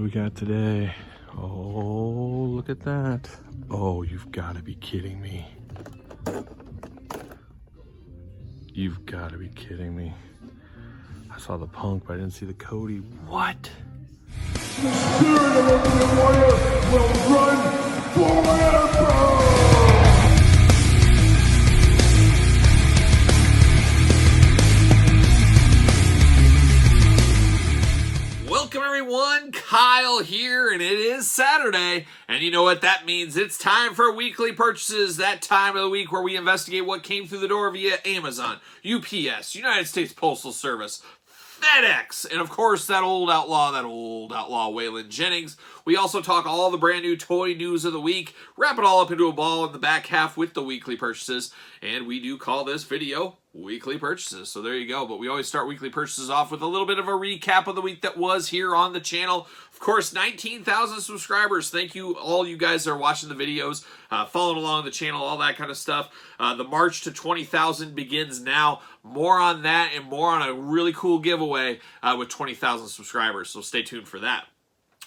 we got today? Oh, look at that. Oh, you've got to be kidding me. You've got to be kidding me. I saw the Punk, but I didn't see the Cody. What? The spirit of Ultimate Warrior will run forever! Welcome everyone, Kyle here, and it is Saturday, and you know what that means. It's time for weekly purchases, that time of the week where we investigate what came through the door via Amazon, UPS, United States Postal Service, FedEx, and of course that old outlaw Waylon Jennings. We also talk all the brand new toy news of the week, wrap it all up into a ball in the back half with the weekly purchases, and we do call this video weekly purchases. So there you go. But we always start weekly purchases off with a little bit of a recap of the week that was here on the channel. Of course, 19,000 subscribers. Thank you, all you guys that are watching the videos, following along the channel, all that kind of stuff. The march to 20,000 begins now. More on that and more on a really cool giveaway with 20,000 subscribers. So stay tuned for that.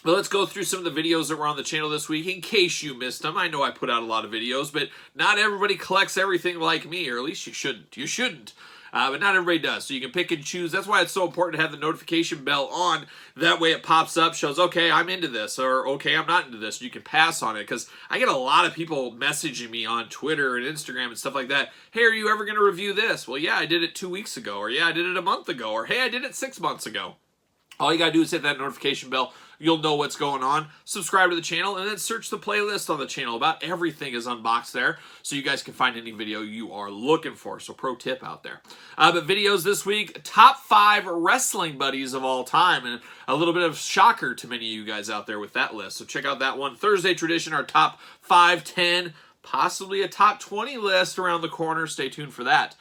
But let's go through some of the videos that were on the channel this week in case you missed them. I know I put out a lot of videos, but not everybody collects everything like me, or at least you shouldn't. You shouldn't. But not everybody does. So you can pick and choose. That's why it's so important to have the notification bell on. That way it pops up, shows, okay, I'm into this, or okay, I'm not into this. You can pass on it, because I get a lot of people messaging me on Twitter and Instagram and stuff like that. Hey, are you ever going to review this? Well, yeah, I did it 2 weeks ago, or yeah, I did it a month ago, or hey, I did it 6 months ago. All you got to do is hit that notification bell. You'll know what's going on. Subscribe to the channel, and then search the playlist on the channel. About everything is unboxed there, so you guys can find any video you are looking for. So pro tip out there. But videos this week, top 5 wrestling buddies of all time, and a little bit of shocker to many of you guys out there with that list. So check out that one. Thursday Tradition, our top 5, 10, possibly a top 20 list around the corner. Stay tuned for that.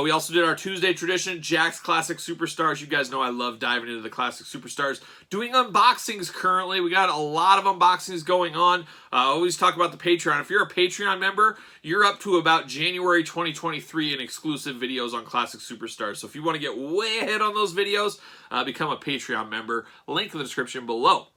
We also did our Tuesday Tradition, Jack's Classic Superstars. You guys know I love diving into the Classic Superstars. Doing unboxings currently. We got a lot of unboxings going on. Always talk about the Patreon. If you're a Patreon member, you're up to about January 2023 in exclusive videos on Classic Superstars. So if you want to get way ahead on those videos, become a Patreon member. Link in the description below.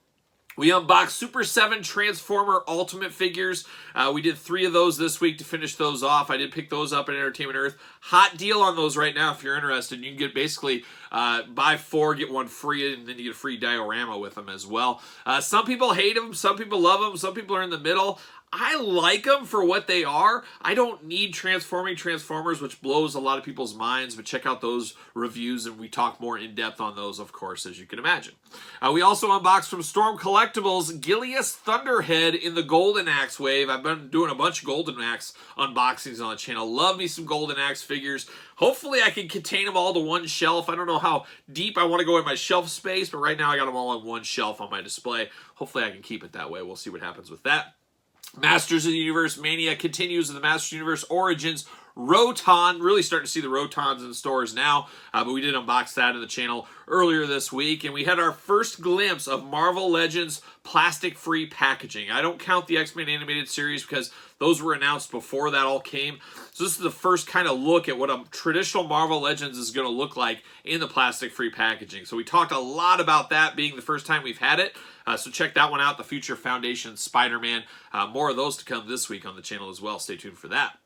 We unboxed Super 7 Transformer Ultimate figures. We did 3 of those this week to finish those off. I did pick those up at Entertainment Earth. Hot deal on those right now if you're interested. You can get basically buy 4, get 1 free, and then you get a free diorama with them as well. Some people hate them. Some people love them. Some people are in the middle. I like them for what they are. I don't need transforming Transformers, which blows a lot of people's minds, but check out those reviews, and we talk more in depth on those, of course, as you can imagine. We also unboxed from Storm Collectibles, Gilius Thunderhead in the Golden Axe wave. I've been doing a bunch of Golden Axe unboxings on the channel. Love me some Golden Axe figures. Hopefully I can contain them all to one shelf. I don't know how deep I want to go in my shelf space, but right now I got them all on one shelf on my display. Hopefully I can keep it that way. We'll see what happens with that. Masters of the Universe Mania continues in the Masters of the Universe Origins Roton. Really starting to see the Rotons in the stores now, but we did unbox that in the channel earlier this week, and we had our first glimpse of Marvel Legends plastic-free packaging. I don't count the X-Men animated series because those were announced before that all came. So this is the first kind of look at what a traditional Marvel Legends is going to look like in the plastic-free packaging. So we talked a lot about that being the first time we've had it. So check that one out, the Future Foundation Spider-Man. More of those to come this week on the channel as well. Stay tuned for that.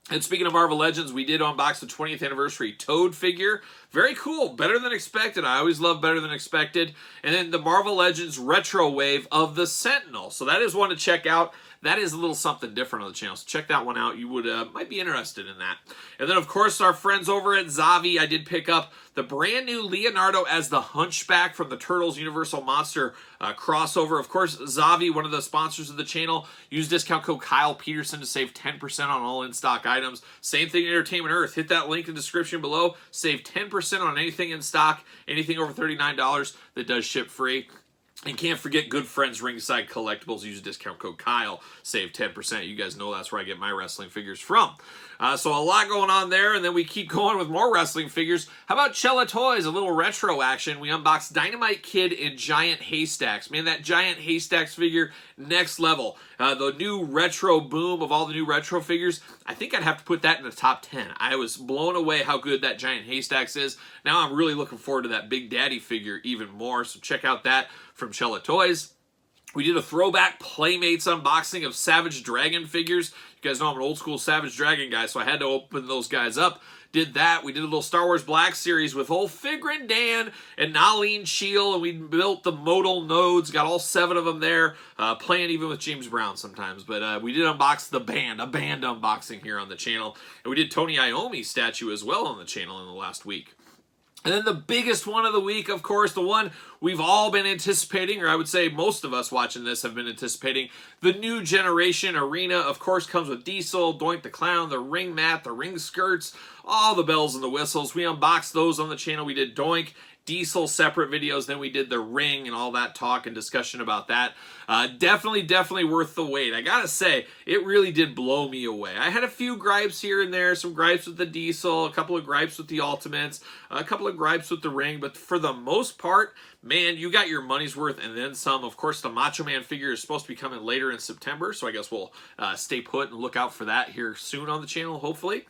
And speaking of Marvel Legends, we did unbox the 20th anniversary Toad figure. Very cool. Better than expected. I always love better than expected. And then the Marvel Legends retro wave of the Sentinel. So that is one to check out. That is a little something different on the channel. So check that one out. You would might be interested in that. And then, of course, our friends over at Zavi, I did pick up the brand new Leonardo as the Hunchback from the Turtles Universal Monster crossover. Of course, Zavi, one of the sponsors of the channel, use discount code Kyle Peterson to save 10% on all in-stock items. Same thing in Entertainment Earth. Hit that link in the description below. Save 10% on anything in stock, anything over $39 that does ship free. And can't forget good friends Ringside Collectibles. Use discount code Kyle. Save 10%. You guys know that's where I get my wrestling figures from. So a lot going on there. And then we keep going with more wrestling figures. How about Cella Toys? A little retro action. We unboxed Dynamite Kid and Giant Haystacks. Man, that Giant Haystacks figure, next level. The new retro boom of all the new retro figures. I think I'd have to put that in the top 10. I was blown away how good that Giant Haystacks is. Now I'm really looking forward to that Big Daddy figure even more. So check out that. from Chella Toys. We did a throwback Playmates unboxing of Savage Dragon figures. You guys know I'm an old school Savage Dragon guy, so I had to open those guys up. Did that. We did a little Star Wars Black Series with old Figrin Dan and Nalin Shield, and we built the modal nodes. Got all 7 of them there, playing even with James Brown sometimes. But we did unbox the band, a band unboxing here on the channel. And we did Tony Iommi's statue as well on the channel in the last week. And then the biggest one of the week, of course, the one we've all been anticipating, or I would say most of us watching this have been anticipating, the new generation arena, of course, comes with Diesel, Doink the Clown, the ring mat, the ring skirts, all the bells and the whistles. We unboxed those on the channel. We did Doink, Diesel separate videos, then we did the ring and all that talk and discussion about that. Definitely worth the wait. I gotta say, it really did blow me away. I had a few gripes here and there, some gripes with the Diesel, a couple of gripes with the Ultimates, a couple of gripes with the ring, but for the most part, man, you got your money's worth and then some. Of course, the Macho Man figure is supposed to be coming later in September, so I guess we'll stay put and look out for that here soon on the channel, hopefully.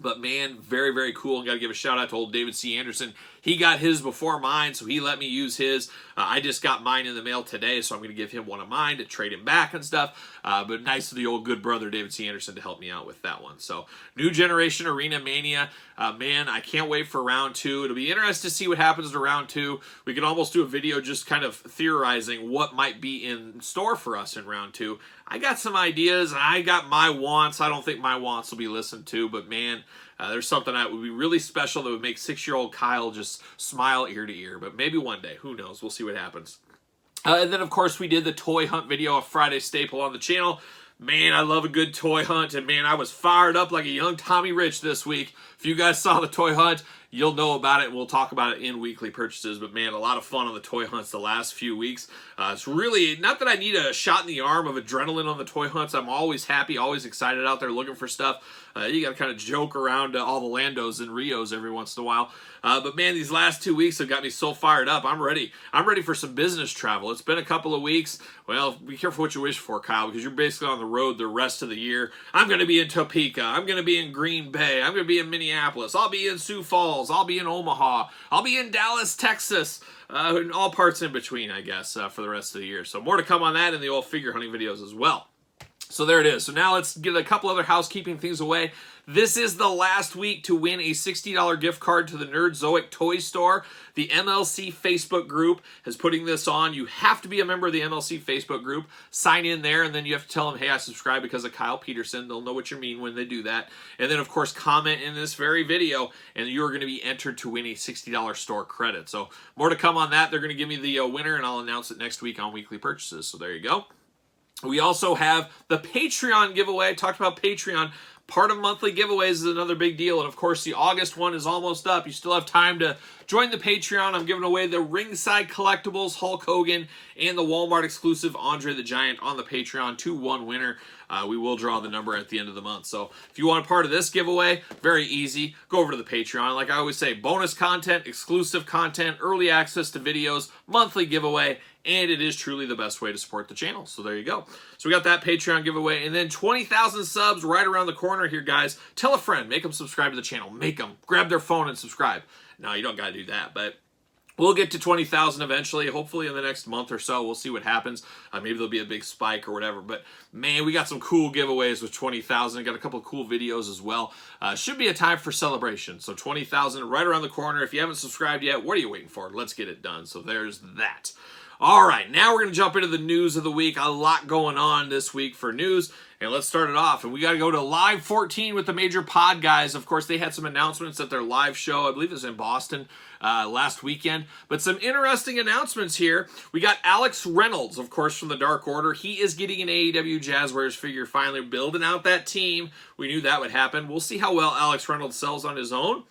But man, very cool. And got to give a shout out to old David C. Anderson. He got his before mine, so he let me use his. I just got mine in the mail today, so I'm going to give him one of mine to trade him back and stuff. But nice of the old good brother David C. Anderson to help me out with that one. So, new generation Arena Mania. Man, I can't wait for round 2. It'll be interesting to see what happens to round 2. We could almost do a video just kind of theorizing what might be in store for us in round 2. I got some ideas. I got my wants. I don't think my wants will be listened to, but man, there's something that would be really special that would make 6-year-old Kyle just smile ear to ear. But maybe one day. Who knows? We'll see what happens. And then, of course, we did the toy hunt video, a Friday staple on the channel. Man, I love a good toy hunt, and man, I was fired up like a young Tommy Rich this week. If you guys saw the toy hunt, you'll know about it, and we'll talk about it in weekly purchases. But man, a lot of fun on the toy hunts the last few weeks. It's really, not that I need a shot in the arm of adrenaline on the toy hunts. I'm always happy, always excited out there looking for stuff. You got to kind of joke around all the Landos and Rios every once in a while. But man, these last 2 weeks have got me so fired up. I'm ready. I'm ready for some business travel. It's been a couple of weeks. Well, be careful what you wish for, Kyle, because you're basically on the road the rest of the year. I'm going to be in Topeka. I'm going to be in Green Bay. I'm going to be in Minneapolis. I'll be in Sioux Falls. I'll be in Omaha. I'll be in Dallas, Texas. And all parts in between, I guess, for the rest of the year. So more to come on that in the old figure hunting videos as well. So there it is. So now let's get a couple other housekeeping things away. This is the last week to win a $60 gift card to the Nerdzoic Toy Store. The MLC Facebook group is putting this on. You have to be a member of the MLC Facebook group. Sign in there, and then you have to tell them, hey, I subscribe because of Kyle Peterson. They'll know what you mean when they do that. And then, of course, comment in this very video, and you're going to be entered to win a $60 store credit. So more to come on that. They're going to give me the winner, and I'll announce it next week on weekly purchases. So there you go. We also have the Patreon giveaway. I talked about Patreon. Part of monthly giveaways is another big deal. And, of course, the August one is almost up. You still have time to join the Patreon. I'm giving away the Ringside Collectibles, Hulk Hogan, and the Walmart exclusive Andre the Giant on the Patreon to one winner. We will draw the number at the end of the month. So if you want a part of this giveaway, very easy. Go over to the Patreon. Like I always say, bonus content, exclusive content, early access to videos, monthly giveaway, and it is truly the best way to support the channel. So there you go. So we got that Patreon giveaway, and then 20,000 subs right around the corner here, guys. Tell a friend. Make them subscribe to the channel. Make them. Grab their phone and subscribe. No, you don't got to do that, but we'll get to 20,000 eventually, hopefully in the next month or so. We'll see what happens. Maybe there'll be a big spike or whatever. But, man, we got some cool giveaways with 20,000. Got a couple of cool videos as well. Should be a time for celebration. So 20,000 right around the corner. If you haven't subscribed yet, what are you waiting for? Let's get it done. So there's that. All right, now we're going to jump into the news of the week. A lot going on this week for news. And let's start it off. And we got to go to Live 14 with the Major Pod guys. Of course, they had some announcements at their live show. I believe it was in Boston last weekend. But some interesting announcements here. We got Alex Reynolds, of course, from the Dark Order. He is getting an AEW Jazzwares figure, finally building out that team. We knew that would happen. We'll see how well Alex Reynolds sells on his own.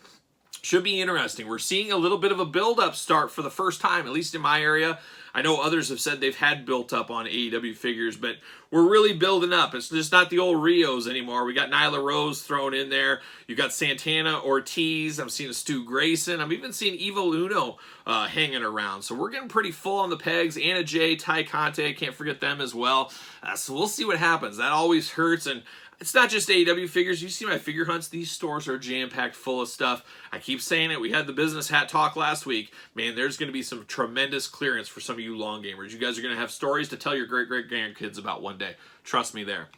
Should be interesting. We're seeing a little bit of a build-up start for the first time, at least in my area. I know others have said they've had built up on AEW figures, but we're really building up. It's just not the old Rios anymore. We got Nyla Rose thrown in there. You got Santana Ortiz. I'm seeing a Stu Grayson. I'm even seeing Evil Uno hanging around. So we're getting pretty full on the pegs. Anna Jay, Ty Conte, can't forget them as well. So we'll see what happens. That always hurts, and It's not just AEW figures. You see my figure hunts, these stores are jam-packed full of stuff. I keep saying it. We had the business hat talk last week. Man, there's going to be some tremendous clearance for some of you long gamers. You guys are going to have stories to tell your great-great-grandkids about one day. Trust me there.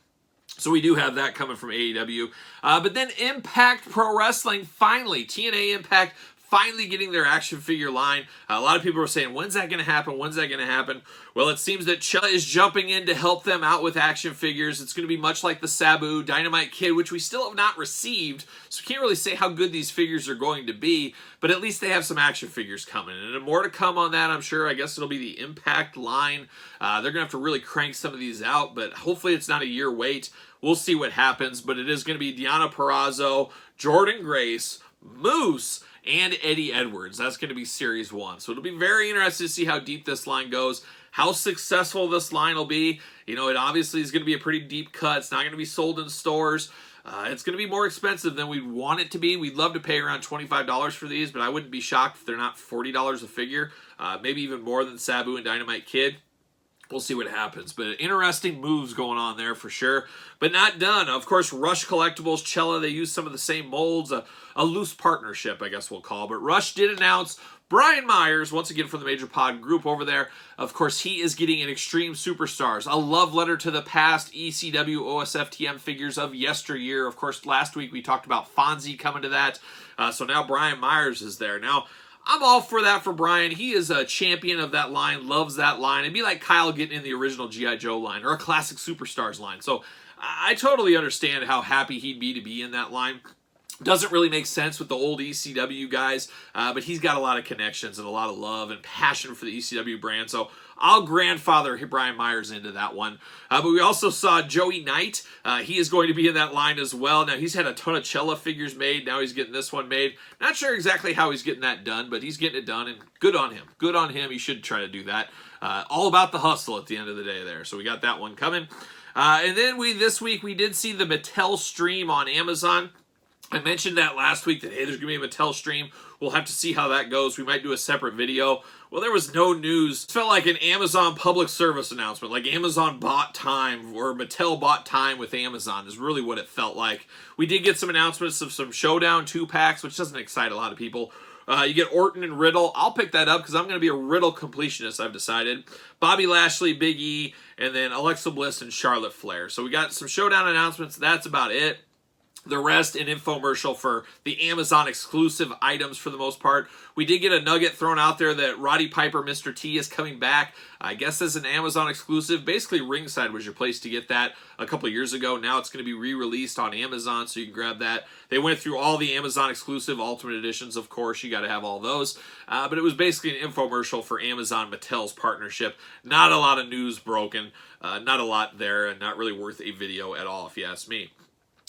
So we do have that coming from AEW. But then Impact Pro Wrestling, finally, TNA Impact, finally getting their action figure line. A lot of people are saying, when's that going to happen? When's that going to happen? Well, it seems that Chella is jumping in to help them out with action figures. It's going to be much like the Sabu Dynamite Kid, which we still have not received. So we can't really say how good these figures are going to be, but at least they have some action figures coming. And more to come on that, I'm sure. I guess it'll be the Impact line. They're going to have to really crank some of these out, but hopefully it's not a year wait. We'll see what happens, but it is going to be Deonna Purrazzo, Jordan Grace, Moose, and Eddie Edwards. That's going to be Series 1. So it'll be very interesting to see how deep this line goes, how successful this line will be. You know, it obviously is going to be a pretty deep cut. It's not going to be sold in stores. It's going to be more expensive than we'd want it to be. We'd love to pay around $25 for these, but I wouldn't be shocked if they're not $40 a figure. Maybe even more than Sabu and Dynamite Kid. We'll see what happens, but interesting moves going on there for sure, but not done. Of course, Rush Collectibles, Chella, they use some of the same molds, a loose partnership, I guess we'll call, but Rush did announce Brian Myers, once again from the Major Pod group over there. Of course, he is getting an Extreme Superstars, a love letter to the past ECW OSFTM figures of yesteryear. Of course, last week we talked about Fonzie coming to that, so now Brian Myers is there. Now, I'm all for that for Brian. He is a champion of that line, loves that line. It'd be like Kyle getting in the original G.I. Joe line or a Classic Superstars line. So I totally understand how happy he'd be to be in that line. Doesn't really make sense with the old ECW guys, but he's got a lot of connections and a lot of love and passion for the ECW brand. So I'll grandfather Brian Myers into that one. But we also saw Joey Knight. He is going to be in that line as well. Now, he's had a ton of Chella figures made. Now he's getting this one made. Not sure exactly how he's getting that done, but he's getting it done, and good on him. Good on him. He should try to do that. All about the hustle at the end of the day there. So we got that one coming. And then this week, we did see the Mattel stream on Amazon. I mentioned that last week that, hey, there's going to be a Mattel stream. We'll have to see how that goes. We might do a separate video. Well, there was no news. It felt like an Amazon public service announcement, like Amazon bought time or Mattel bought time with Amazon is really what it felt like. We did get some announcements of some Showdown 2-packs, which doesn't excite a lot of people. You get Orton and Riddle. I'll pick that up because I'm going to be a Riddle completionist, I've decided. Bobby Lashley, Big E, and then Alexa Bliss and Charlotte Flair. So we got some Showdown announcements. That's about it. The rest an infomercial for the Amazon exclusive items for the most part. We did get a nugget thrown out there that Roddy Piper, Mr. T, is coming back. I guess as an Amazon exclusive. Basically, Ringside was your place to get that a couple years ago. Now it's going to be re-released on Amazon, so you can grab that. They went through all the Amazon exclusive Ultimate Editions, of course. You got to have all those. But it was basically an infomercial for Amazon Mattel's partnership. Not a lot of news broken. Not a lot there, and not really worth a video at all, if you ask me.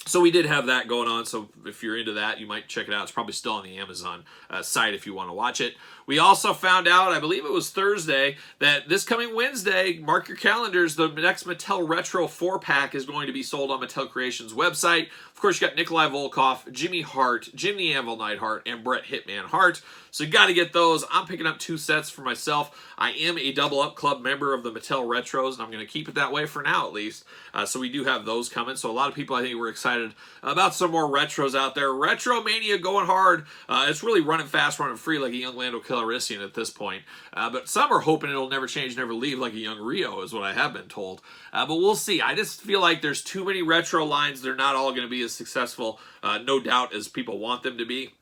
So we did have that going on, so if you're into that, you might check it out. It's probably still on the Amazon site if you want to watch it. We also found out, I believe it was Thursday, that this coming Wednesday, mark your calendars, the next Mattel Retro 4-pack is going to be sold on Mattel Creations' website. Of course, you got Nikolai Volkov, Jimmy Hart, Jim the Anvil Neidhart, and Bret Hitman Hart. So you got to get those. I'm picking up 2 sets for myself. I am a Double Up Club member of the Mattel Retros, and I'm going to keep it that way for now, at least. So we do have those coming. So a lot of people, I think, were excited about some more Retros out there. Retro Mania going hard. It's really running fast, running free like a young Lando Calrissian at this point. But some are hoping it'll never change, never leave like a young Rio, is what I have been told. But we'll see. I just feel like there's too many Retro lines. They're not all going to be as successful, no doubt, as people want them to be.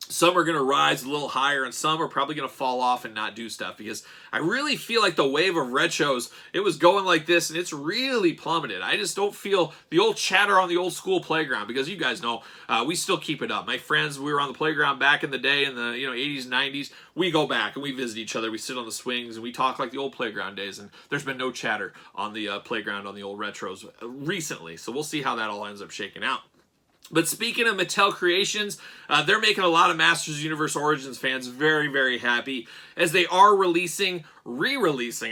Some are going to rise a little higher, and some are probably going to fall off and not do stuff, because I really feel like the wave of retros, it was going like this, and it's really plummeted. I just don't feel the old chatter on the old school playground, because you guys know, we still keep it up. My friends, we were on the playground back in the day in the 80s, 90s. We go back, and we visit each other. We sit on the swings, and we talk like the old playground days, and there's been no chatter on the playground on the old retros recently, so we'll see how that all ends up shaking out. But speaking of Mattel Creations, they're making a lot of Masters of the Universe Origins fans very, very happy, as they are re-releasing,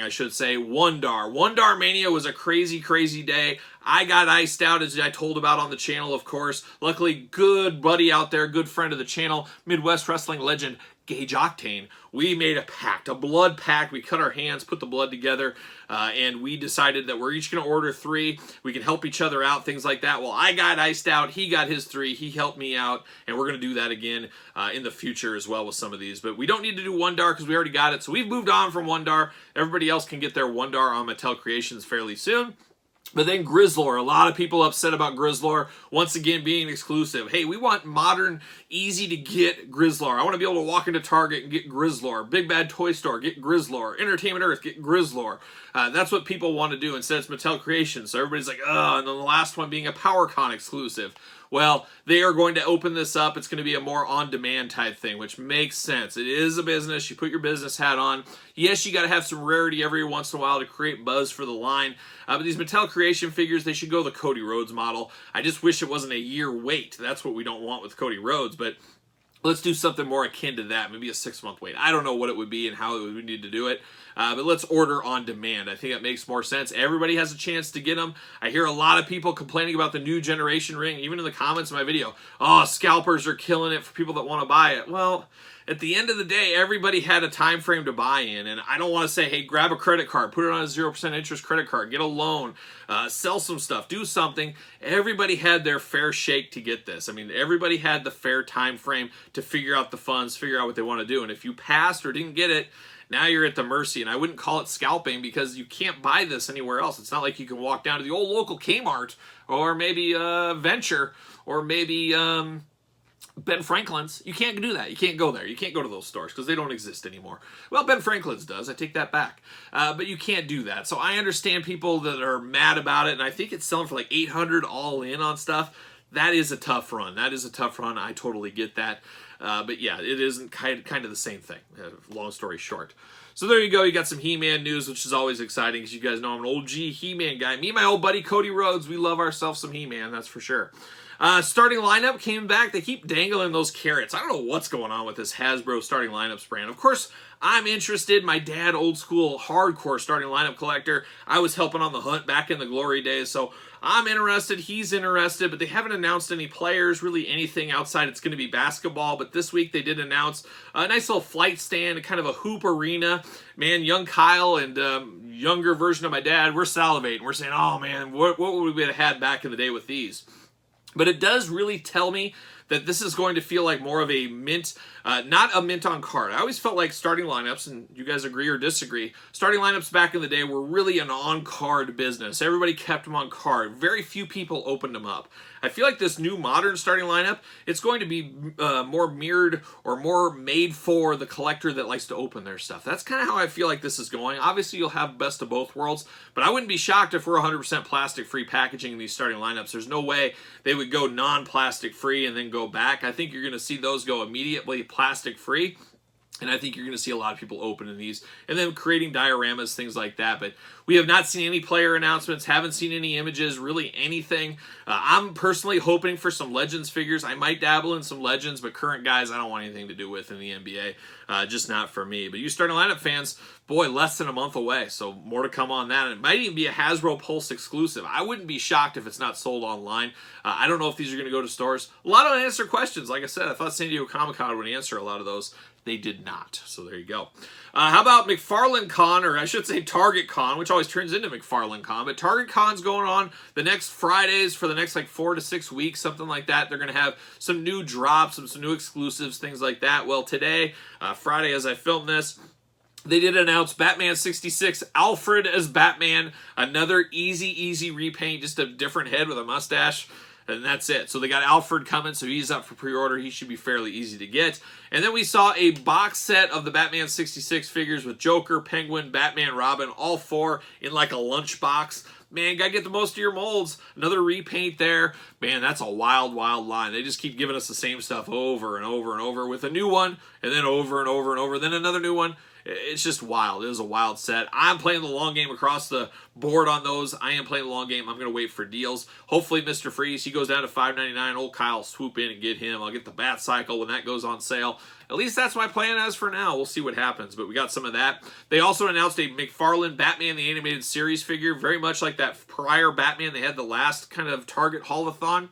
I should say, Wondar. Wondar Mania was a crazy, crazy day. I got iced out, as I told about on the channel, of course. Luckily, good buddy out there, good friend of the channel, Midwest Wrestling legend Gauge Octane, we made a pact, a blood pact. We cut our hands, put the blood together, and we decided that we're each going to order 3. We can help each other out, things like that. Well, I got iced out. He got his 3. He helped me out, and we're going to do that again in the future as well with some of these. But we don't need to do Wondar because we already got it. So we've moved on from Wondar. Everybody else can get their Wondar on Mattel Creations fairly soon. But then Grizzler, a lot of people upset about Grizzler, once again being exclusive. Hey, we want modern, easy-to-get Grizzler. I want to be able to walk into Target and get Grizzler. Big Bad Toy Store, get Grizzler. Entertainment Earth, get Grizzler. That's what people want to do. Instead, it's Mattel Creations. So everybody's like, oh, and then the last one being a PowerCon exclusive. Well, they are going to open this up. It's going to be a more on-demand type thing, which makes sense. It is a business. You put your business hat on. Yes, you got to have some rarity every once in a while to create buzz for the line. But these Mattel Creation figures, they should go the Cody Rhodes model. I just wish it wasn't a year wait. That's what we don't want with Cody Rhodes, but let's do something more akin to that. Maybe a 6-month wait. I don't know what it would be and how we need to do it. But let's order on demand. I think that makes more sense. Everybody has a chance to get them. I hear a lot of people complaining about the new generation ring, even in the comments of my video. Oh, scalpers are killing it for people that want to buy it. Well, at the end of the day, everybody had a time frame to buy in, and I don't want to say, hey, grab a credit card, put it on a 0% interest credit card, get a loan, sell some stuff, do something. Everybody had their fair shake to get this. I mean, everybody had the fair time frame to figure out the funds, figure out what they want to do, and if you passed or didn't get it, now you're at the mercy, and I wouldn't call it scalping because you can't buy this anywhere else. It's not like you can walk down to the old local Kmart or maybe Venture or maybe Ben Franklin's. You can't do that. You can't go there. You can't go to those stores because they don't exist anymore. Well, Ben Franklin's does. I take that back. But you can't do that. So I understand people that are mad about it, and I think it's selling for like $800 all in on stuff. That is a tough run. That is a tough run. I totally get that. But yeah, it isn't kind of the same thing. Long story short. So there you go. You got some He-Man news, which is always exciting because you guys know I'm an OG He-Man guy. Me and my old buddy Cody Rhodes, we love ourselves some He-Man, that's for sure. Starting lineup came back. They keep dangling those carrots. I don't know what's going on with this Hasbro starting lineups brand. Of course, I'm interested. My dad, old school, hardcore starting lineup collector. I was helping on the hunt back in the glory days, so I'm interested. He's interested, but they haven't announced any players, really anything outside. It's going to be basketball, but this week they did announce a nice little flight stand, kind of a hoop arena. Man, young Kyle and younger version of my dad, we're salivating. We're saying, oh man, what would we have had back in the day with these? But it does really tell me that this is going to feel like more of a mint, not a mint on card. I always felt like starting lineups, and you guys agree or disagree, starting lineups back in the day were really an on-card business. Everybody kept them on card. Very few people opened them up. I feel like this new modern starting lineup, it's going to be more mirrored or more made for the collector that likes to open their stuff. That's kind of how I feel like this is going. Obviously, you'll have best of both worlds, but I wouldn't be shocked if we're 100% plastic-free packaging in these starting lineups. There's no way they would go non-plastic free and then go back. I think you're going to see those go immediately plastic-free. And I think you're going to see a lot of people opening these and then creating dioramas, things like that. But we have not seen any player announcements, haven't seen any images, really anything. I'm personally hoping for some Legends figures. I might dabble in some Legends, but current guys I don't want anything to do with in the NBA. Just not for me. But you starting lineup fans, boy, less than a month away. So more to come on that. And it might even be a Hasbro Pulse exclusive. I wouldn't be shocked if it's not sold online. I don't know if these are going to go to stores. A lot of unanswered questions. Like I said, I thought San Diego Comic-Con would answer a lot of those. They did not. So there you go. How about McFarlane Con, or I should say Target Con, which always turns into McFarlane Con. But Target Con's going on the next Fridays for the next like 4 to 6 weeks, something like that. They're going to have some new drops, some new exclusives, things like that. Well, today, Friday as I film this, they did announce Batman 66, Alfred as Batman. Another easy repaint, just a different head with a mustache. And that's it. So they got Alfred coming, so he's up for pre-order. He should be fairly easy to get. And then we saw a box set of the Batman 66 figures with Joker, Penguin, Batman, Robin, all 4 in like a lunchbox. Man, gotta get the most of your molds. Another repaint there. Man, that's a wild line. They just keep giving us the same stuff over and over and over with a new one, and then over and over and over, then another new one. It's just wild. It was a wild set. I'm playing the long game across the board on those. I am playing the long game. I'm going to wait for deals. Hopefully, Mr. Freeze, he goes down to $5.99. Old Kyle swoop in and get him. I'll get the Bat Cycle when that goes on sale. At least that's my plan as for now. We'll see what happens, but we got some of that. They also announced a McFarlane Batman the Animated Series figure, very much like that prior Batman they had the last kind of Target haul-a-thon.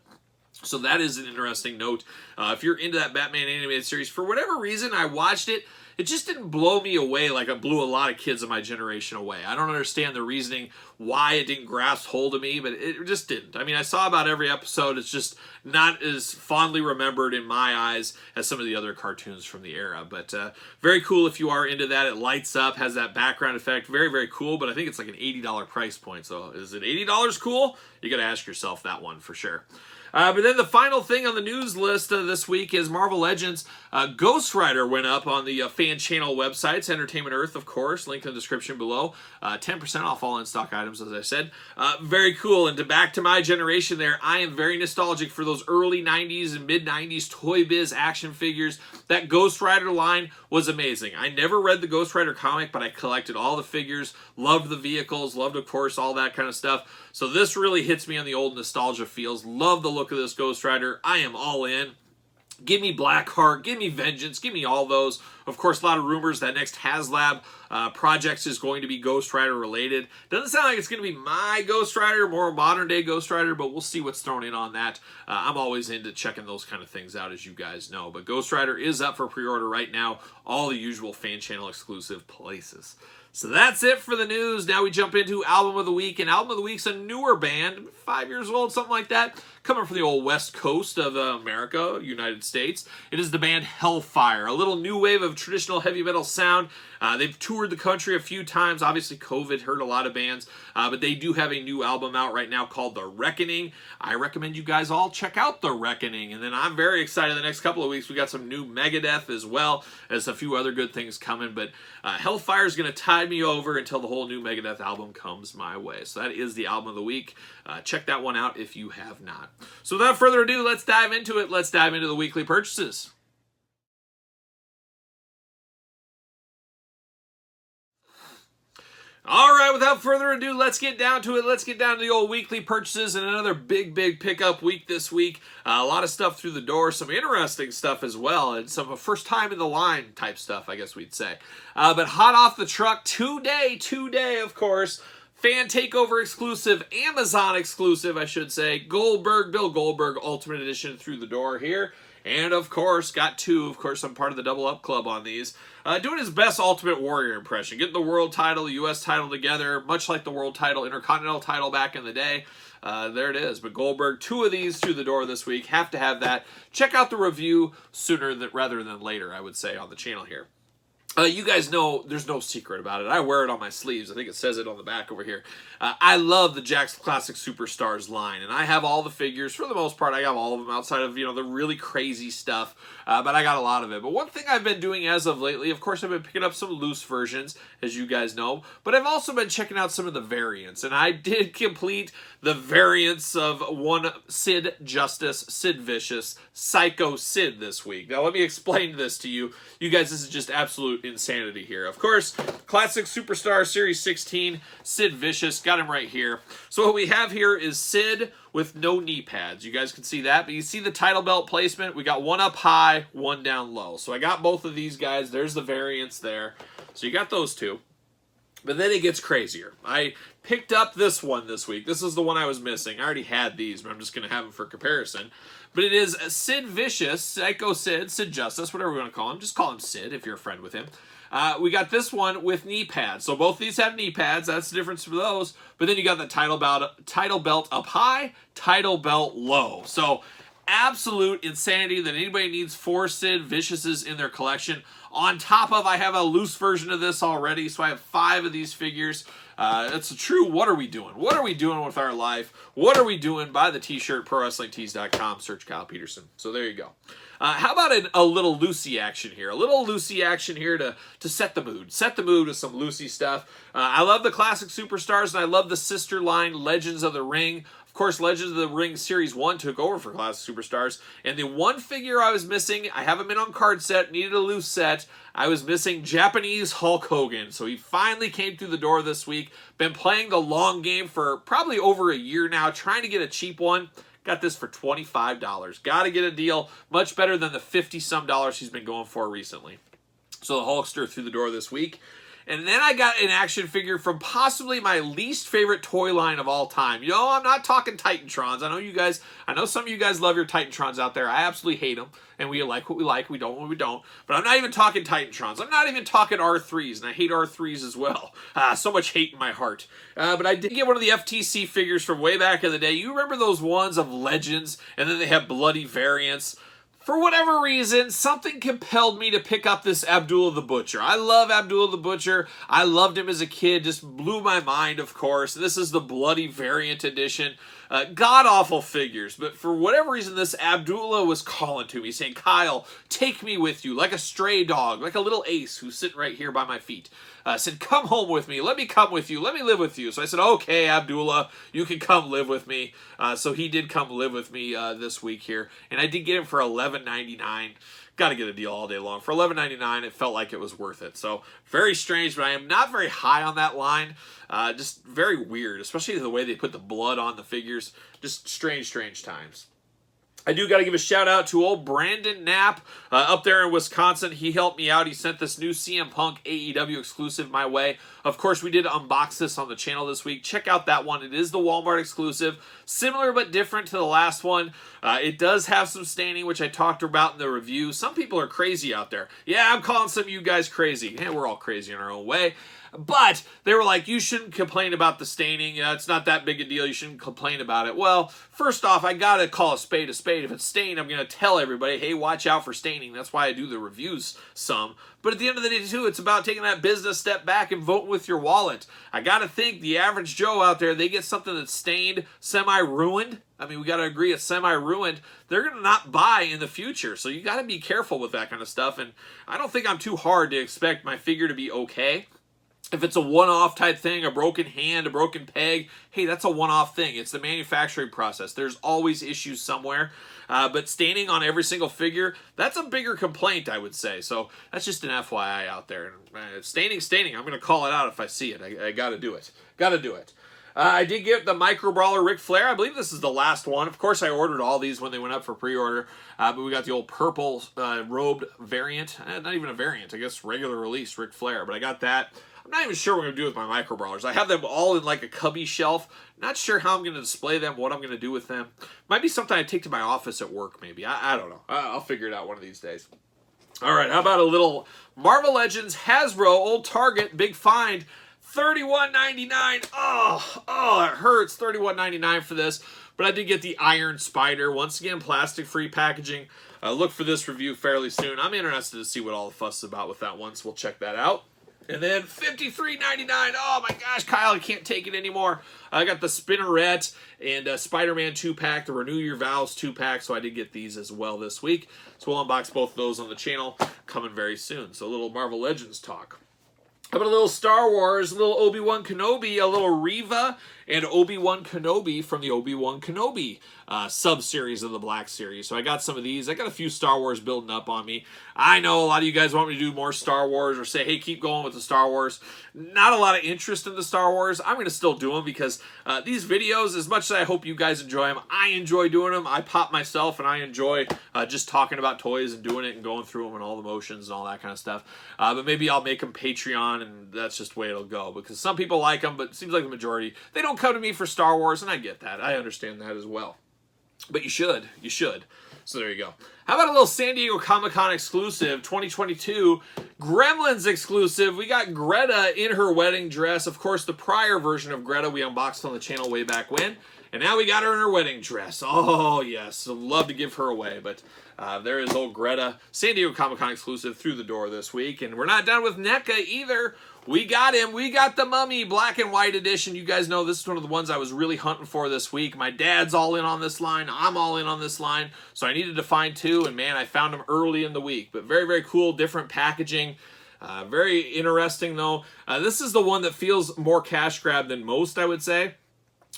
So that is an interesting note. If you're into that Batman animated series, for whatever reason, I watched it. It just didn't blow me away like it blew a lot of kids of my generation away. I don't understand the reasoning why it didn't grasp hold of me, but it just didn't. I mean, I saw about every episode. It's just not as fondly remembered in my eyes as some of the other cartoons from the era. But very cool if you are into that. It lights up, has that background effect. Very, very cool, but I think it's like an $80 price point. So is it $80 cool? You got to ask yourself that one for sure. But then the final thing on the news list this week is Marvel Legends. Ghost Rider went up on the fan channel websites, Entertainment Earth, of course, link in the description below. 10% off all in-stock items, as I said. Very cool. And back to my generation there, I am very nostalgic for those early 90s and mid-90s Toy Biz action figures. That Ghost Rider line was amazing. I never read the Ghost Rider comic, but I collected all the figures, loved the vehicles, loved, of course, all that kind of stuff. So this really hits me on the old nostalgia feels. Love the look of this Ghost Rider. I am all in. Give me Blackheart, give me Vengeance, give me all those. Of course, a lot of rumors that next HasLab project is going to be Ghost Rider related. Doesn't sound like it's going to be my Ghost Rider, more modern day Ghost Rider, but we'll see what's thrown in on that. I'm always into checking those kind of things out, as you guys know. But Ghost Rider is up for pre-order right now. All the usual fan channel exclusive places. So that's it for the news. Now we jump into Album of the Week. And Album of the Week's a newer band, 5 years old, something like that, coming from the old west coast of America, United States. It is the band Hellfire, a little new wave of traditional heavy metal sound. They've toured the country a few times. Obviously, COVID hurt a lot of bands, but they do have a new album out right now called The Reckoning. I recommend you guys all check out The Reckoning. And then I'm very excited the next couple of weeks. We got some new Megadeth as well as a few other good things coming. But Hellfire is going to tide me over until the whole new Megadeth album comes my way. So that is the Album of the Week. Check that one out if you have not. So without further ado, let's dive into it. Let's dive into the weekly purchases. All right, without further ado, let's get down to it. Let's get down to the old weekly purchases and another big pickup week this week. A lot of stuff through the door, some interesting stuff as well, and some first time in the line type stuff, I guess we'd say. But hot off the truck today, of course, fan takeover exclusive, Amazon exclusive, I should say, Bill Goldberg Ultimate Edition through the door here. And, of course, got two. Of course, I'm part of the Double Up Club on these. Doing his best Ultimate Warrior impression. Getting the world title, the U.S. title together, much like the world title, Intercontinental title back in the day. There it is. But Goldberg, two of these through the door this week. Have to have that. Check out the review sooner rather than later, I would say, on the channel here. You guys know there's no secret about it. I wear it on my sleeves. I think it says it on the back over here. I love the Jakks Classic Superstars line, and I have all the figures. For the most part, I have all of them outside of, the really crazy stuff, but I got a lot of it. But one thing I've been doing as of lately, of course, I've been picking up some loose versions, as you guys know, but I've also been checking out some of the variants, and I did complete the variants of one Sid Justice, Sid Vicious, Psycho Sid this week. Now, let me explain this to you. You guys, this is just absolute insanity here. Of course, Classic Superstar Series 16, Sid Vicious, got him right here. So what we have here is Sid with no knee pads. You guys can see that, but you see the title belt placement. We got one up high, one down low. So I got both of these guys. There's the variants there. So you got those two. But then it gets crazier. I picked up this one this week. This is the one I was missing. I already had these, but I'm just going to have them for comparison. But it is Sid Vicious, Psycho Sid, Sid Justice, whatever we want to call him. Just call him Sid if you're a friend with him. We got this one with knee pads. So both these have knee pads. That's the difference for those. But then you got the title belt up high, title belt low. So absolute insanity that anybody needs 4 Sid Viciouses in their collection. On top of, I have a loose version of this already, so I have 5 of these figures. It's a true, what are we doing? What are we doing with our life? What are we doing? Buy the t-shirt, ProWrestlingTees.com, search Kyle Peterson. So there you go. How about a little Lucy action here? A little Lucy action here to set the mood. Set the mood with some Lucy stuff. I love the Classic Superstars, and I love the sister line, Legends of the Ring. Of course, Legends of the Ring Series 1 took over for Classic Superstars. And the one figure I was missing, I have him in on card set, needed a loose set. I was missing Japanese Hulk Hogan. So he finally came through the door this week. Been playing the long game for probably over a year now, trying to get a cheap one. Got this for $25. Got to get a deal. Much better than the $50-some he's been going for recently. So the Hulkster through the door this week. And then I got an action figure from possibly my least favorite toy line of all time. You know, I'm not talking Titantrons. I know some of you guys love your Titantrons out there. I absolutely hate them. And we like what we like, we don't what we don't. But I'm not even talking Titantrons. I'm not even talking R3s, and I hate R3s as well. So much hate in my heart. But I did get one of the FTC figures from way back in the day. You remember those ones of Legends, and then they have bloody variants? For whatever reason, something compelled me to pick up this Abdullah the Butcher. I love Abdullah the Butcher. I loved him as a kid. Just blew my mind, of course. This is the bloody variant edition. God-awful figures. But for whatever reason, this Abdullah was calling to me, saying, Kyle, take me with you, like a stray dog, like a little ace who's sitting right here by my feet. Said, come home with me. Let me come with you. Let me live with you. So I said, okay, Abdullah, you can come live with me. So he did come live with me this week here. And I did get him for $11.99. Got to get a deal all day long. For $11.99, it felt like it was worth it. So very strange, but I am not very high on that line. Just very weird, especially the way they put the blood on the figures. Just strange, strange times. I do got to give a shout out to old Brandon Knapp up there in Wisconsin. He helped me out. He sent this new CM Punk AEW exclusive my way. Of course, we did unbox this on the channel this week. Check out that one. It is the Walmart exclusive. Similar but different to the last one. It does have some staining, which I talked about in the review. Some people are crazy out there. Yeah, I'm calling some of you guys crazy. Yeah, we're all crazy in our own way. But they were like, you shouldn't complain about the staining. It's not that big a deal. You shouldn't complain about it. Well, first off, I got to call a spade a spade. If it's stained, I'm going to tell everybody, hey, watch out for staining. That's why I do the reviews some. But at the end of the day, too, it's about taking that business step back and voting with your wallet. I got to think the average Joe out there, they get something that's stained, semi-ruined. I mean, we got to agree it's semi-ruined. They're going to not buy in the future. So you got to be careful with that kind of stuff. And I don't think I'm too hard to expect my figure to be okay. If it's a one-off type thing, a broken hand, a broken peg, hey, that's a one-off thing. It's the manufacturing process. There's always issues somewhere. But staining on every single figure, that's a bigger complaint, I would say. So that's just an FYI out there. Staining. I'm going to call it out if I see it. I got to do it. Got to do it. I did get the Micro Brawler Ric Flair. I believe this is the last one. Of course, I ordered all these when they went up for pre-order. But we got the old purple robed variant. Not even a variant. I guess regular release Ric Flair. But I got that. I'm not even sure what I'm going to do with my Micro Brawlers. I have them all in like a cubby shelf. Not sure how I'm going to display them, what I'm going to do with them. Might be something I take to my office at work, maybe. I don't know. I'll figure it out one of these days. All right, how about a little Marvel Legends Hasbro, old Target, big find. $31.99. Oh, it hurts. $31.99 for this. But I did get the Iron Spider. Once again, plastic-free packaging. Look for this review fairly soon. I'm interested to see what all the fuss is about with that one, so we'll check that out. And then $53.99. Oh my gosh, Kyle, I can't take it anymore. I got the Spinneret and Spider-Man 2-pack, the Renew Your Vows 2-pack, so I did get these as well this week. So we'll unbox both of those on the channel coming very soon. So a little Marvel Legends talk. How about a little Star Wars, a little Obi-Wan Kenobi, a little Reva, and Obi-Wan Kenobi from the Obi-Wan Kenobi sub-series of the Black Series. So I got some of these. I got a few Star Wars building up on me. I know a lot of you guys want me to do more Star Wars or say, hey, keep going with the Star Wars. Not a lot of interest in the Star Wars. I'm going to still do them because these videos, as much as I hope you guys enjoy them, I enjoy doing them. I pop myself and I enjoy just talking about toys and doing it and going through them and all the motions and all that kind of stuff. But maybe I'll make them Patreon and that's just the way it'll go because some people like them, but it seems like the majority, they don't come to me for Star Wars, and I get that. I understand that as well. But you should. You should. So there you go. How about a little San Diego Comic-Con exclusive, 2022, Gremlins exclusive. We got Greta in her wedding dress. Of course, the prior version of Greta we unboxed on the channel way back when. And now we got her in her wedding dress. Oh, yes. I'd love to give her away. But there is old Greta, San Diego Comic-Con exclusive through the door this week. And we're not done with NECA either. We got him. We got the Mummy Black and White edition. You guys know this is one of the ones I was really hunting for this week. My dad's all in on this line. I'm all in on this line. So I needed to find two. And, man, I found them early in the week. But very, very cool, different packaging. Very interesting, though. This is the one that feels more cash grab than most, I would say.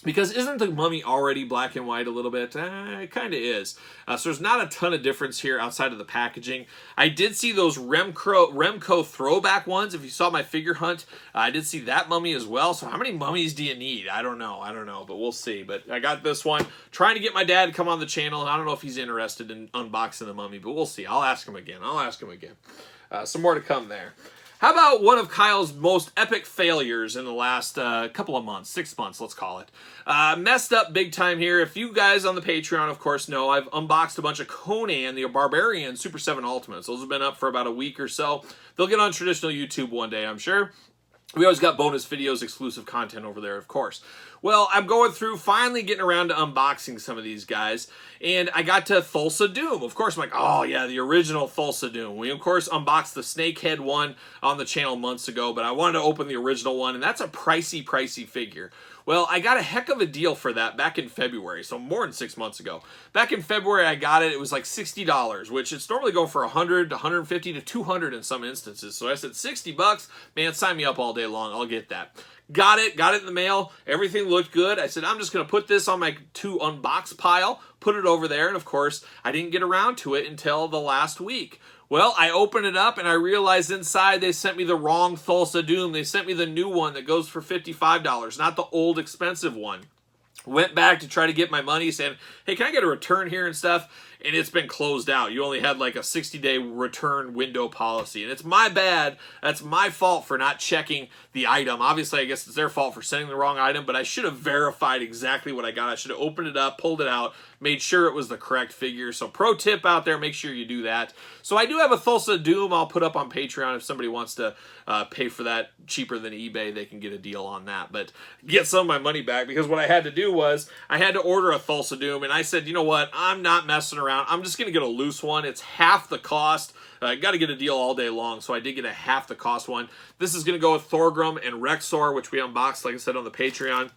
Because isn't the Mummy already black and white a little bit? It kind of is. So there's not a ton of difference here outside of the packaging. I did see those Remco throwback ones. If you saw my figure hunt, I did see that Mummy as well. So how many mummies do you need? I don't know, but we'll see. But I got this one. Trying to get my dad to come on the channel. I don't know if he's interested in unboxing the Mummy, but we'll see. I'll ask him again. Some more to come there. How about one of Kyle's most epic failures in the last couple of months, 6 months, let's call it. Messed up big time here. If you guys on the Patreon, of course, know, I've unboxed a bunch of Conan, the Barbarian Super 7 Ultimates. Those have been up for about a week or so. They'll get on traditional YouTube one day, I'm sure. We always got bonus videos, exclusive content over there, of course. Well, I'm going through, finally getting around to unboxing some of these guys, and I got to Thulsa Doom. Of course, I'm like, oh yeah, the original Thulsa Doom. We, of course, unboxed the Snakehead one on the channel months ago, but I wanted to open the original one, and that's a pricey figure. Well, I got a heck of a deal for that back in February, so more than 6 months ago. Back in February, I got it. It was like $60, which it's normally going for $100 to $150 to $200 in some instances. So I said, $60, man, sign me up all day long. I'll get that. Got it in the mail. Everything looked good. I said, I'm just going to put this on my to unbox pile, put it over there, and of course, I didn't get around to it until the last week. Well, I opened it up and I realized inside they sent me the wrong Thulsa Doom. They sent me the new one that goes for $55, not the old expensive one. Went back to try to get my money, saying, hey, can I get a return here and stuff? And it's been closed out. You only had like a 60-day return window policy. And it's my bad. That's my fault for not checking the item. Obviously, I guess it's their fault for sending the wrong item, but I should have verified exactly what I got. I should have opened it up, pulled it out, made sure it was the correct figure. So pro tip out there, make sure you do that. So I do have a Thulsa Doom I'll put up on Patreon if somebody wants to pay for that cheaper than eBay. They can get a deal on that. But get some of my money back, because what I had to do was I had to order a Thulsa Doom, and I said, you know what? I'm not messing around. I'm just going to get a loose one. It's half the cost. Got to get a deal all day long, so I did get a half the cost one. This is going to go with Thorgrim and Rexor, which we unboxed, like I said, on the Patreon.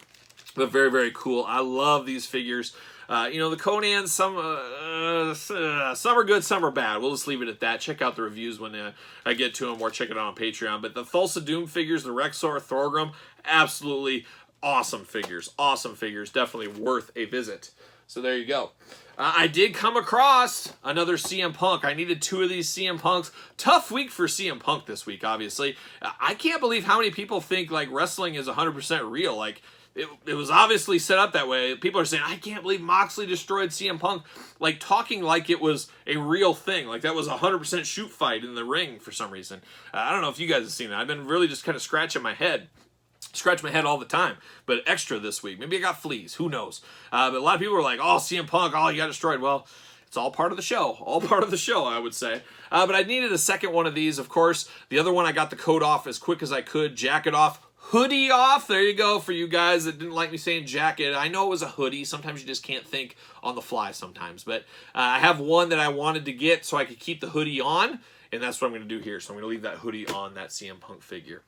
But very cool. I love these figures. You know, the Conan, some are good, some are bad. We'll just leave it at that. Check out the reviews when I get to them, or check it out on Patreon. But the Thulsa Doom figures, the Rexor, Thorgrim, absolutely awesome figures. Awesome figures. Definitely worth a visit. So there you go. I did come across another CM Punk. I needed 2 of these CM Punks. Tough week for CM Punk this week, obviously. I can't believe how many people think like wrestling is 100% real. Like, it was obviously set up that way. People are saying, I can't believe Moxley destroyed CM Punk. Like, talking like it was a real thing. Like, that was a 100% shoot fight in the ring for some reason. I don't know if you guys have seen that. I've been really just kind of scratching my head. Scratch my head all the time, but extra this week. Maybe I got fleas. Who knows? But a lot of people were like, oh, CM Punk, oh, you got destroyed. Well, it's all part of the show. All part of the show, I would say. But I needed a second one of these, of course. The other one, I got the coat off as quick as I could. Jacket off. Hoodie off. There you go for you guys that didn't like me saying jacket. I know it was a hoodie. Sometimes you just can't think on the fly sometimes. But I have one that I wanted to get so I could keep the hoodie on. And that's what I'm going to do here. So I'm going to leave that hoodie on that CM Punk figure.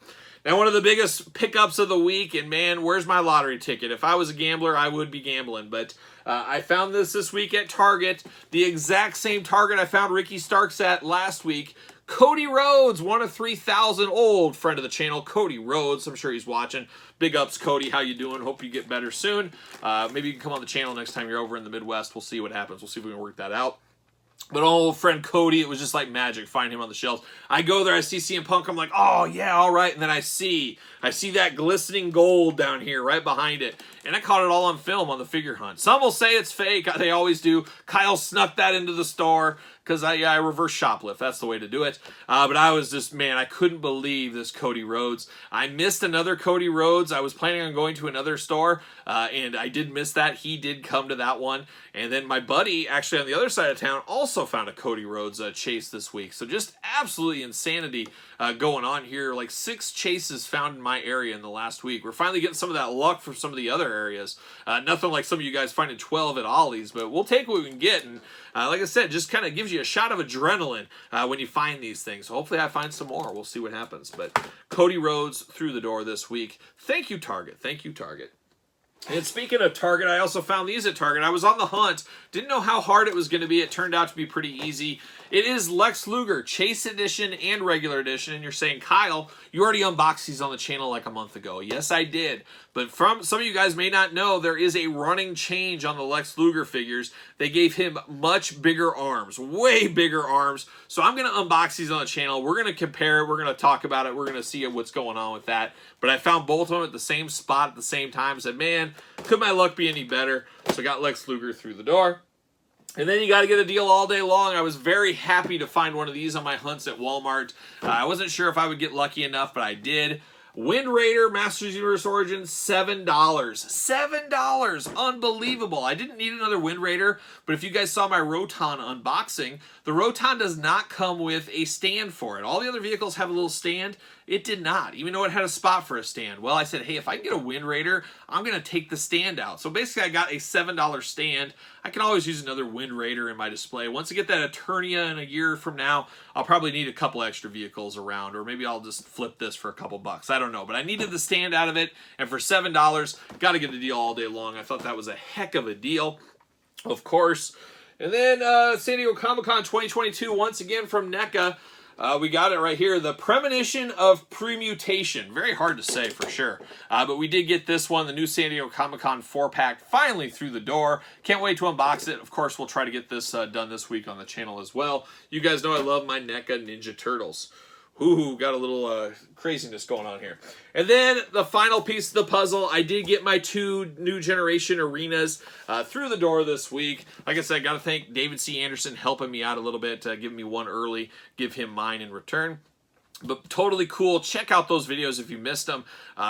Now, one of the biggest pickups of the week, and man, where's my lottery ticket? If I was a gambler, I would be gambling. But I found this week at Target. The exact same Target I found Ricky Starks at last week. Cody Rhodes, one of 3,000, old friend of the channel, Cody Rhodes. I'm sure he's watching. Big ups, Cody. How you doing? Hope you get better soon. Maybe you can come on the channel next time you're over in the Midwest. We'll see what happens. We'll see if we can work that out. But old friend Cody, it was just like magic, find him on the shelves. I go there, I see CM Punk, I'm like, oh yeah, all right. And then I see that glistening gold down here right behind it. And I caught it all on film on the figure hunt. Some will say it's fake, they always do. Kyle snuck that into the store because I reverse shoplift. That's the way to do it. But I was just, man, I couldn't believe this Cody Rhodes. I missed another Cody Rhodes. I was planning on going to another store, and I did miss that. He did come to that one. And then my buddy, actually on the other side of town, also found a Cody Rhodes chase this week. So just absolutely insanity going on here. Like 6 chases found in my area in the last week. We're finally getting some of that luck from some of the other areas. Nothing like some of you guys finding 12 at Ollie's, but we'll take what we can get. And like I said, just kind of gives you a shot of adrenaline when you find these things. So hopefully I find some more. We'll see what happens. But Cody Rhodes through the door this week. Thank you, Target. Thank you, Target. And speaking of Target, I also found these at Target. I was on the hunt. Didn't know how hard it was going to be. It turned out to be pretty easy. It is Lex Luger, Chase Edition and Regular Edition. And you're saying, Kyle, you already unboxed these on the channel like a month ago. Yes, I did. But from some of you guys may not know, there is a running change on the Lex Luger figures. They gave him much bigger arms, way bigger arms. So I'm going to unbox these on the channel. We're going to compare it. We're going to talk about it. We're going to see what's going on with that. But I found both of them at the same spot at the same time. Said, man, could my luck be any better? So I got Lex Luger through the door. And then you got to get a deal all day long. I was very happy to find one of these on my hunts at Walmart. I wasn't sure if I would get lucky enough, but I did. Wind Raider Masters Universe Origin, $7. $7! Unbelievable. I didn't need another Wind Raider, but if you guys saw my Roton unboxing, the Roton does not come with a stand for it. All the other vehicles have a little stand. It did not, even though it had a spot for a stand. Well, I said, hey, if I can get a Wind Raider, I'm going to take the stand out. So basically, I got a $7 stand. I can always use another Wind Raider in my display. Once I get that Eternia in a year from now, I'll probably need a couple extra vehicles around, or maybe I'll just flip this for a couple bucks. I don't know, but I needed the stand out of it, and for $7, got to get the deal all day long. I thought that was a heck of a deal, of course. And then San Diego Comic-Con 2022, once again from NECA. We got it right here. The Premonition of Premutation. Very hard to say for sure. But we did get this one, the new San Diego Comic-Con 4-pack, finally through the door. Can't wait to unbox it. Of course, we'll try to get this done this week on the channel as well. You guys know I love my NECA Ninja Turtles. Ooh, got a little craziness going on here. And then the final piece of the puzzle, I did get my 2 new generation arenas through the door this week. Like I said, I got to thank David C. Anderson helping me out a little bit, giving me one early, give him mine in return. But totally cool. Check out those videos if you missed them.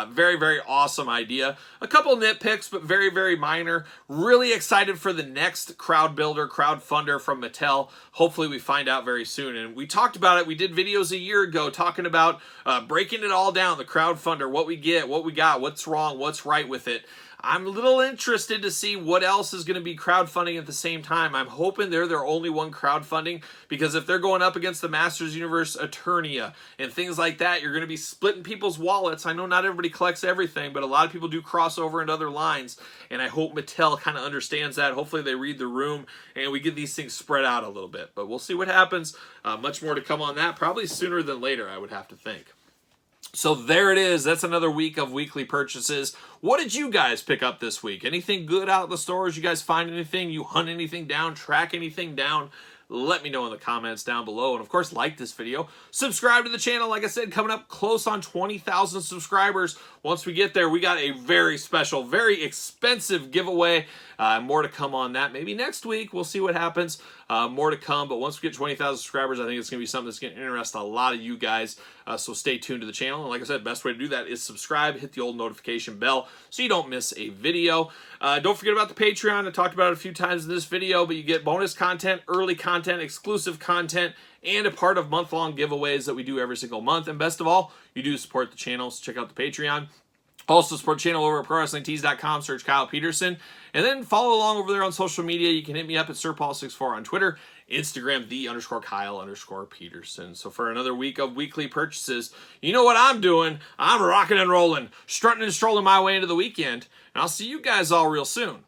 Very, very awesome idea. A couple nitpicks, but very, very minor. Really excited for the next crowd builder, crowdfunder from Mattel. Hopefully we find out very soon. And we talked about it. We did videos a year ago talking about breaking it all down, the crowdfunder, what we get, what we got, what's wrong, what's right with it. I'm a little interested to see what else is going to be crowdfunding at the same time. I'm hoping they're their only one crowdfunding, because if they're going up against the Masters Universe Eternia and things like that, you're going to be splitting people's wallets. I know not everybody collects everything, but a lot of people do crossover into other lines, and I hope Mattel kind of understands that. Hopefully they read the room and we get these things spread out a little bit, but we'll see what happens. Much more to come on that, probably sooner than later, I would have to think. So there it is. That's another week of weekly purchases. What did you guys pick up this week? Anything good out in the stores? You guys find anything? You hunt anything down? Track anything down? Let me know in the comments down below. And of course, like this video. Subscribe to the channel. Like I said, coming up close on 20,000 subscribers. Once we get there, we got a very special, very expensive giveaway. More to come on that. Maybe next week. We'll see what happens. More to come. But once we get 20,000 subscribers, I think it's going to be something that's going to interest a lot of you guys. So stay tuned to the channel. And like I said, best way to do that is subscribe. Hit the old notification bell so you don't miss a video. Don't forget about the Patreon. I talked about it a few times in this video, but you get bonus content, early content, exclusive content, and a part of month-long giveaways that we do every single month. And best of all, you do support the channel, so check out the Patreon. Also support the channel over at ProWrestlingTees.com, search Kyle Peterson. And then follow along over there on social media. You can hit me up at SirPaul64 on Twitter, Instagram, _Kyle_Peterson. So for another week of weekly purchases, you know what I'm doing. I'm rocking and rolling, strutting and strolling my way into the weekend. And I'll see you guys all real soon.